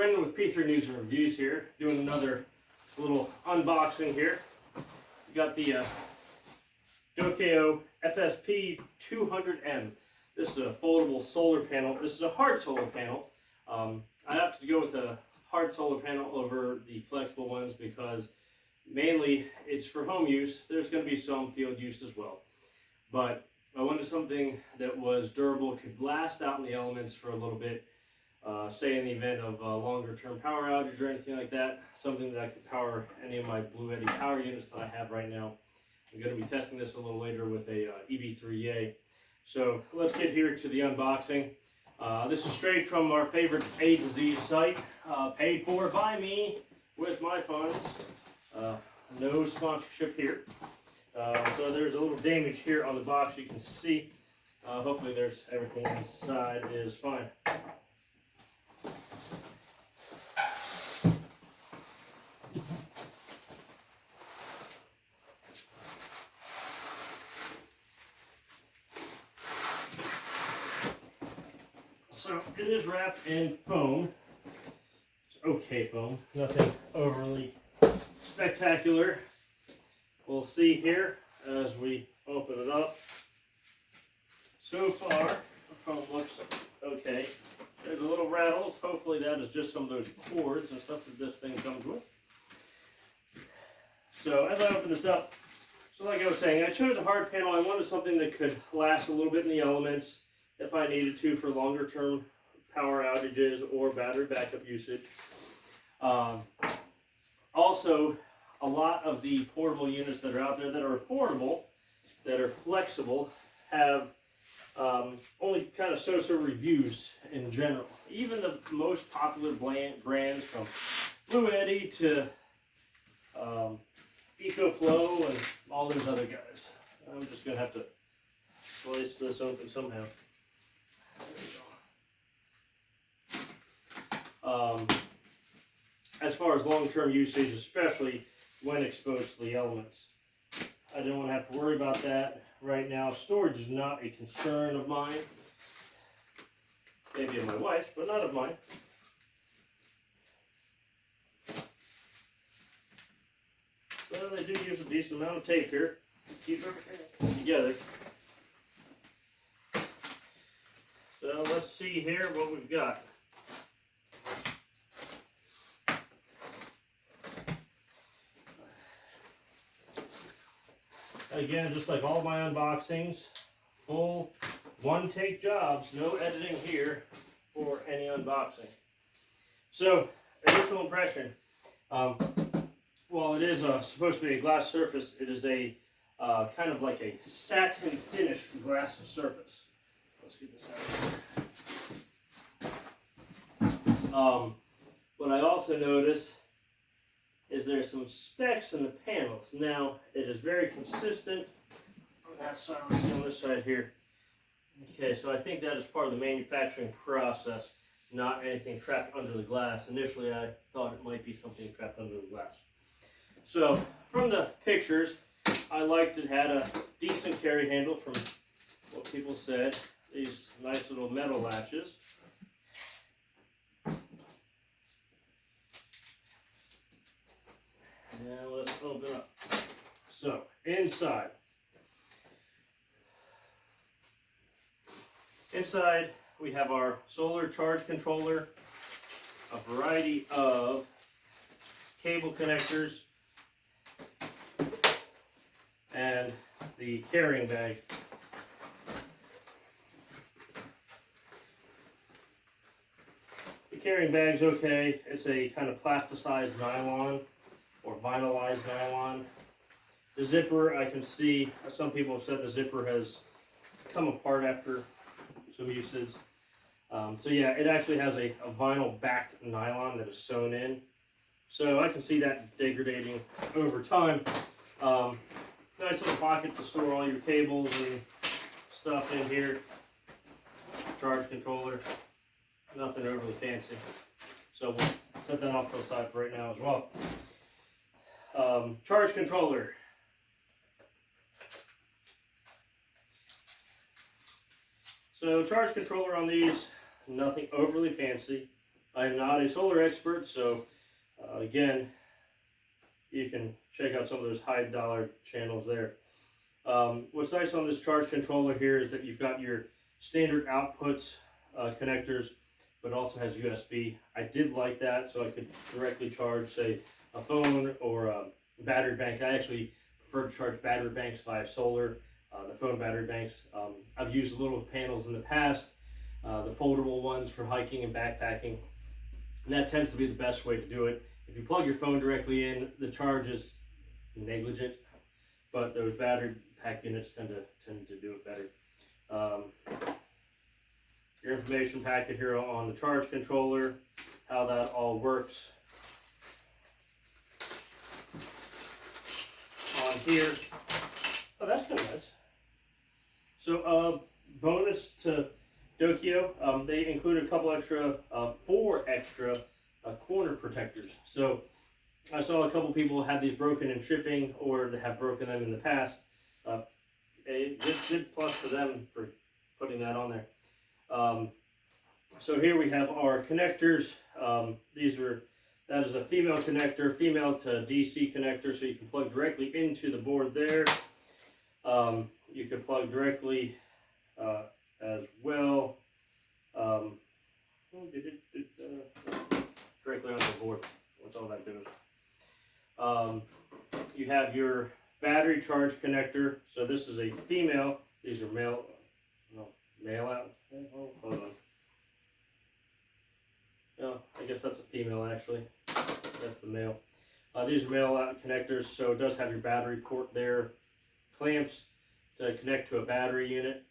Brendan with P3 News and Reviews here, doing another little unboxing here. We got the Dokio FSP 200M. This is a foldable solar panel. This is a hard solar panel. I opted to go with a hard solar panel over the flexible ones because mainly it's for home use. There's going to be some field use as well. But I wanted something that was durable, could last out in the elements for a little bit. Say in the event of a longer term power outage or anything like that, something that I could power any of my Bluetti power units that I have right now. I'm going to be testing this a little later with a EV3A. So let's get here to the unboxing. This is straight from our favorite A to Z site, paid for by me with my funds. No sponsorship here. So there's a little damage here on the box you can see. Hopefully there's everything inside is fine. So it is wrapped in foam. It's okay foam, nothing overly spectacular. We'll see here as we open it up. So far, the foam looks okay. There's a little rattles. Hopefully that is just some of those cords and stuff that this thing comes with. So as I open this up, so like I was saying, I chose a hard panel. I wanted something that could last a little bit in the elements if I needed to for longer term power outages or battery backup usage. Also, a lot of the portable units that are out there that are affordable, that are flexible, have only kind of so-so reviews in general. Even the most popular brands from Bluetti to EcoFlow and all those other guys. I'm just going to have to slice this open somehow. As far as long-term usage, especially when exposed to the elements, I didn't want to have to worry about that right now. Storage is not a concern of mine. Maybe of my wife's, but not of mine. Well, they do use a decent amount of tape here to keep everything together. So let's see here what we've got. Again, just like all my unboxings, full one-take jobs, no editing here for any unboxing. So, initial impression, while it is supposed to be a glass surface, it is a kind of like a satin finished glass surface. Let's get this out of here. What I also notice is there's some specks in the panels. Now, it is very consistent on that side. Let's see on this side here. Okay, so I think that is part of the manufacturing process, not anything trapped under the glass. Initially, I thought it might be something trapped under the glass. So, from the pictures, I liked it had a decent carry handle from what people said. These nice little metal latches. And let's open up. So, inside. Inside, we have our solar charge controller, a variety of cable connectors, and the carrying bag. The carrying bag's okay. It's a kind of plasticized nylon or vinylized nylon. The zipper, I can see some people have said the zipper has come apart after some uses. So yeah, it actually has a vinyl backed nylon that is sewn in. So I can see that degrading over time. Nice little pocket to store all your cables and stuff in here. Charge controller, nothing overly fancy. So we'll set that off to the side for right now as well. Charge controller. So charge controller on these, nothing overly fancy. I'm not a solar expert, so again, you can check out some of those high dollar channels there. What's nice on this charge controller here is that you've got your standard outputs connectors, but also has USB. I did like that, so I could directly charge, say, a phone or a battery bank. I actually prefer to charge battery banks via solar. The phone battery banks, I've used little panels in the past, the foldable ones for hiking and backpacking, and that tends to be the best way to do it. If you plug your phone directly in, the charge is negligent, but those battery pack units tend to do it better. Your information packet here on the charge controller, how that all works. On here, oh, that's kind of nice. So, bonus to Dokio, they included a couple extra, 4 extra corner protectors. So I saw a couple people had these broken in shipping, or they have broken them in the past. A good plus for them for putting that on there. So here we have our connectors. That is a female connector, female to DC connector, so you can plug directly into the board there. You can plug directly as well. Directly on the board. What's all that doing? You have your battery charge connector. So this is a female. These are male. No, male out. Oh, hold on. No, I guess that's a female actually. That's the male. These are male out connectors. So it does have your battery port there. Clamps to connect to a battery unit.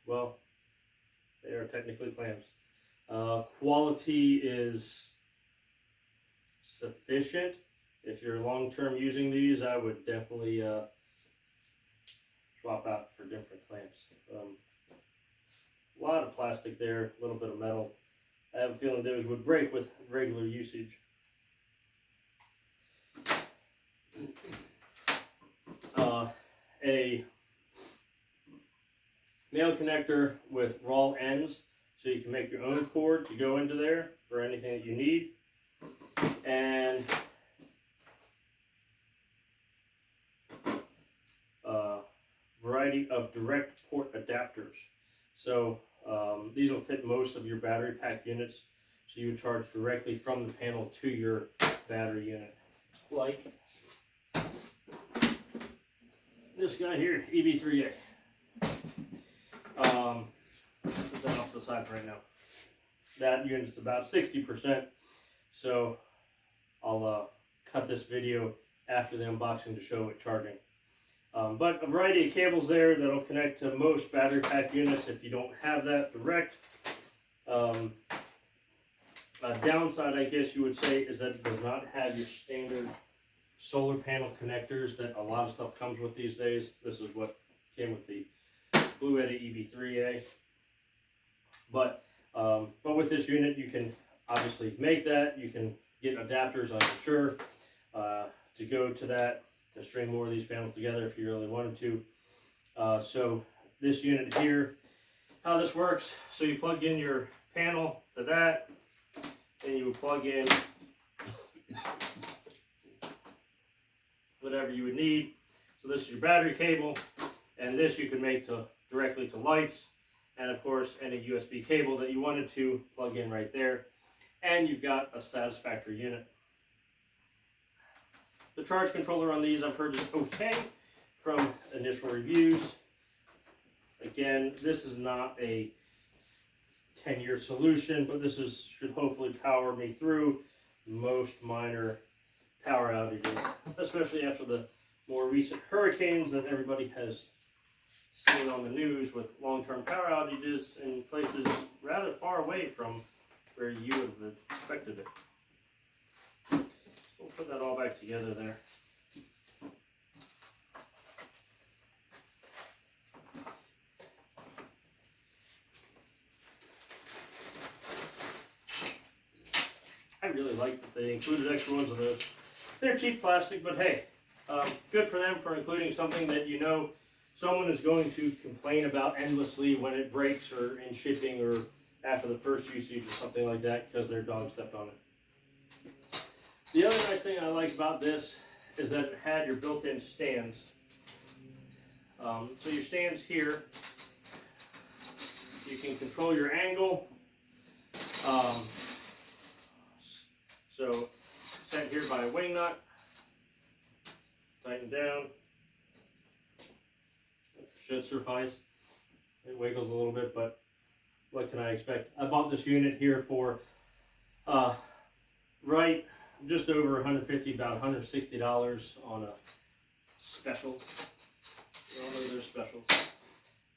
Well, they are technically clamps. Quality is sufficient. If you're long-term using these, I would definitely swap out for different clamps. A lot of plastic there, a little bit of metal. I have a feeling those would break with regular usage. A male connector with raw ends, so you can make your own cord to go into there for anything that you need. And variety of direct port adapters. So these will fit most of your battery pack units, so you would charge directly from the panel to your battery unit. Like this guy here, EV3A. Put that off to the side for right now. That unit's about 60%, so I'll cut this video after the unboxing to show it charging. But a variety of cables there that'll connect to most battery pack units if you don't have that direct. Downside, I guess you would say, is that it does not have your standard solar panel connectors that a lot of stuff comes with these days. This is what came with the Bluetti EV3A. But with this unit, you can obviously make that. You can get adapters, I'm sure, to go to that, to string more of these panels together if you really wanted to. So this unit here, how this works, so you plug in your panel to that, and you plug in whatever you would need. So this is your battery cable, and this you can make directly to lights, and of course any USB cable that you wanted to plug in right there, and you've got a satisfactory unit. The charge controller on these I've heard is okay from initial reviews. Again, this is not a 10-year solution, but this should hopefully power me through most minor power outages, especially after the more recent hurricanes that everybody has seen on the news, with long-term power outages in places rather far away from where you would have expected it. We'll put that all back together there. I really like that they included extra ones of those. They're cheap plastic, but hey, good for them for including something that you know someone is going to complain about endlessly when it breaks or in shipping or after the first usage or something like that because their dog stepped on it. The other nice thing I like about this is that it had your built-in stands. So your stands here, you can control your angle. So set here by a wing nut, tighten down, should suffice. It wiggles a little bit, but what can I expect? I bought this unit here for right just over $150, about $160 on a special. You all know there's specials.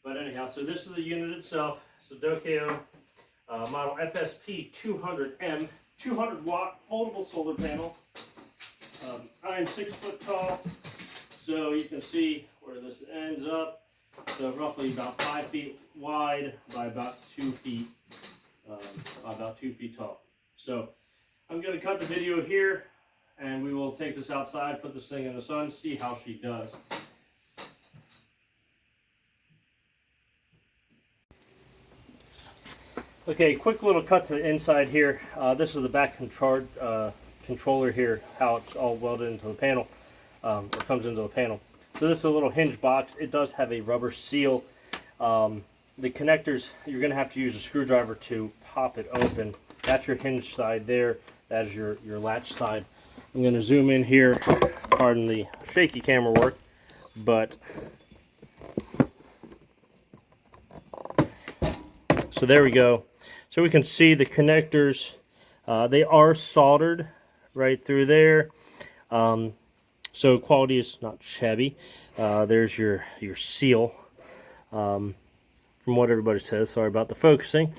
But anyhow, so this is the unit itself. It's a Dokio model FSP 200M, 200 watt foldable solar panel. I'm 6 foot tall, so you can see where this ends up. So roughly about 5 feet wide by about 2 feet, tall. So I'm going to cut the video here, and we will take this outside, put this thing in the sun, see how she does. Okay, quick little cut to the inside here. This is the back controller here, how it's all welded into the panel, or comes into the panel. So this is a little hinge box. It does have a rubber seal. The connectors, you're going to have to use a screwdriver to pop it open. That's your hinge side there. That is your latch side. I'm going to zoom in here. Pardon the shaky camera work, but so there we go. So we can see the connectors. They are soldered right through there. So quality is not shabby. There's your seal. From what everybody says, sorry about the focusing.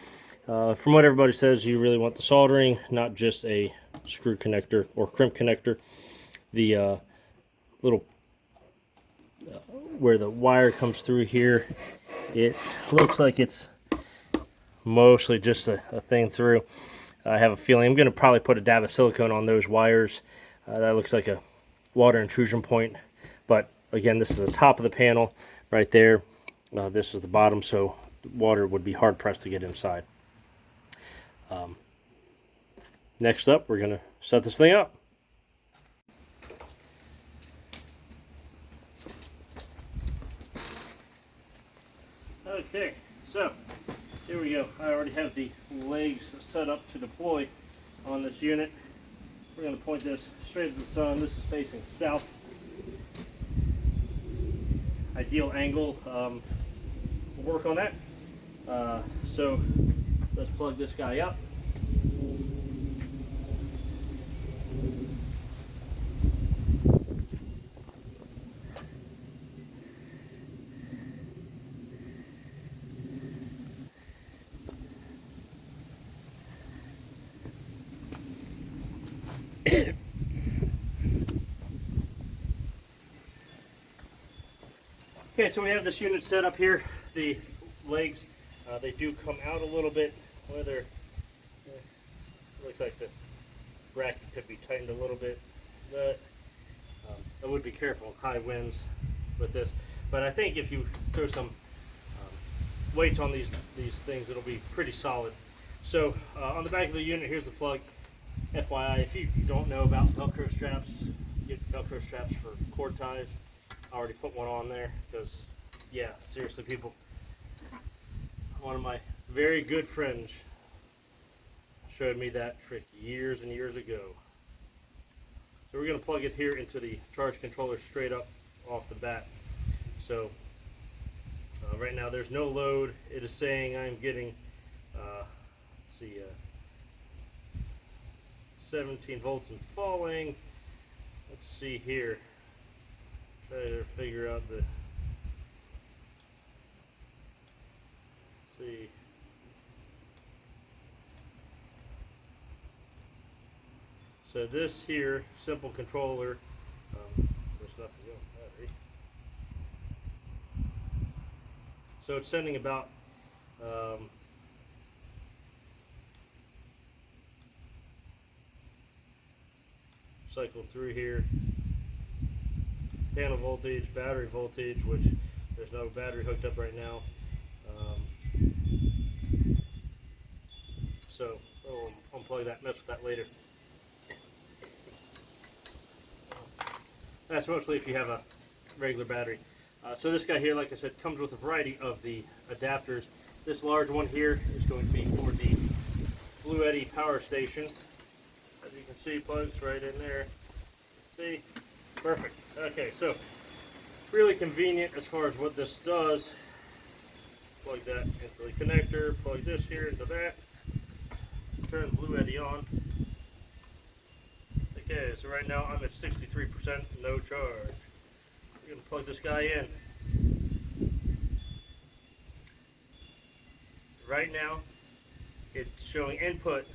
From what everybody says, you really want the soldering, not just a screw connector or crimp connector. The little where the wire comes through here, it looks like it's mostly just a thing through. I have a feeling I'm going to probably put a dab of silicone on those wires. That looks like a water intrusion point, but again, this is the top of the panel right there. This is the bottom, so water would be hard pressed to get inside. Next up, we're going to set this thing up. Okay, so here we go. I already have the legs set up to deploy on this unit. We're going to point this straight at the sun. This is facing south. Ideal angle. We'll work on that. So let's plug this guy up. Okay, so we have this unit set up here. The legs, they do come out a little bit. Whether looks like the bracket could be tightened a little bit, but I would be careful in high winds with this. But I think if you throw some weights on these things, it'll be pretty solid. So on the back of the unit, here's the plug. FYI, if you don't know about Velcro straps, get Velcro straps for cord ties. I already put one on there because, yeah, seriously, people, one of my very good friends showed me that trick years and years ago. So we're going to plug it here into the charge controller straight up off the bat. So right now there's no load. It is saying I'm getting, let's see, 17 volts and falling. Let's see here. Try to figure out the, see. So this here, simple controller, there's nothing going battery. So it's sending about cycle through here. Panel voltage, battery voltage, which there's no battery hooked up right now. so we'll unplug that, mess with that later. That's mostly if you have a regular battery. So this guy here, like I said, comes with a variety of the adapters. This large one here is going to be for the Bluetti power station. As you can see, plugs right in there. See? Perfect. Okay, so really convenient as far as what this does. Plug that into the connector, plug this here into that, turn Bluetti on. Okay, so right now I'm at 63%, no charge. We're going to plug this guy in. Right now, it's showing input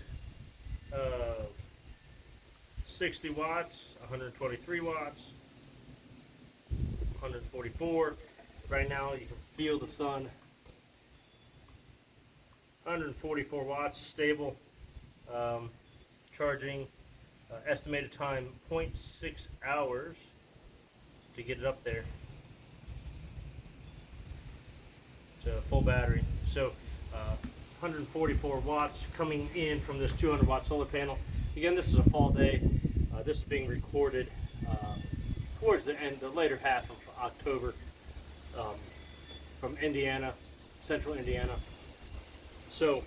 of 60 watts, 123 watts, 144. Right now, you can feel the sun. 144 watts, stable, charging, estimated time 0.6 hours to get it up there. It's a full battery. So 144 watts coming in from this 200 watt solar panel. Again, this is a fall day. This is being recorded towards the later half of October from Indiana, central Indiana. So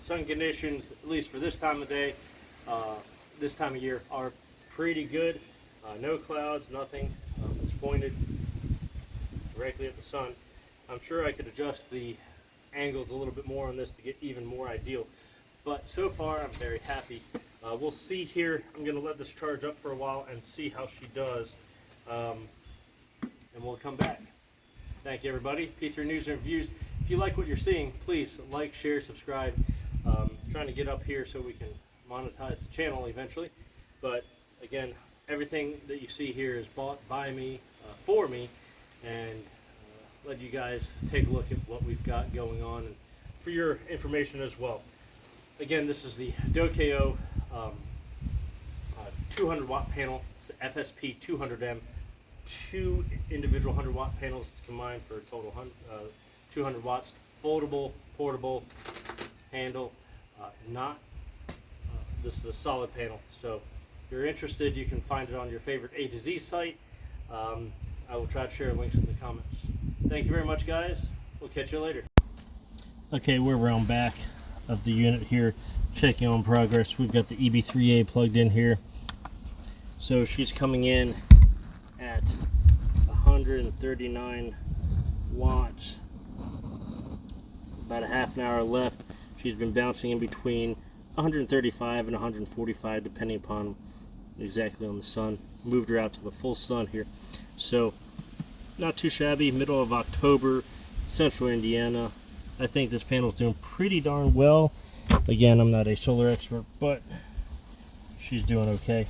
sun conditions, at least for this time of day, this time of year, are pretty good. No clouds, nothing. It's pointed directly at the sun. I'm sure I could adjust the angles a little bit more on this to get even more ideal. But so far, I'm very happy. We'll see here. I'm going to let this charge up for a while and see how she does. And we'll come back. Thank you, everybody. P3 News and Reviews. If you like what you're seeing, please like, share, subscribe. Trying to get up here so we can monetize the channel eventually. But again, everything that you see here is bought by me, for me, and let you guys take a look at what we've got going on and for your information as well. Again, this is the Dokio 200 watt panel. It's the FSP 200M. Two individual 100 watt panels combined for a total 200 watts. Foldable, portable, handle. This is a solid panel. So if you're interested, you can find it on your favorite A to Z site. I will try to share links in the comments. Thank you very much, guys. We'll catch you later. Okay, we're around back of the unit here, checking on progress. We've got the EB3A plugged in here. So she's coming in at 139 watts. About a half an hour left. She's been bouncing in between 135 and 145 depending upon exactly on the sun. Moved her out to the full sun here. So not too shabby. Middle of October, central Indiana. I think this panel is doing pretty darn well. Again, I'm not a solar expert, but she's doing okay.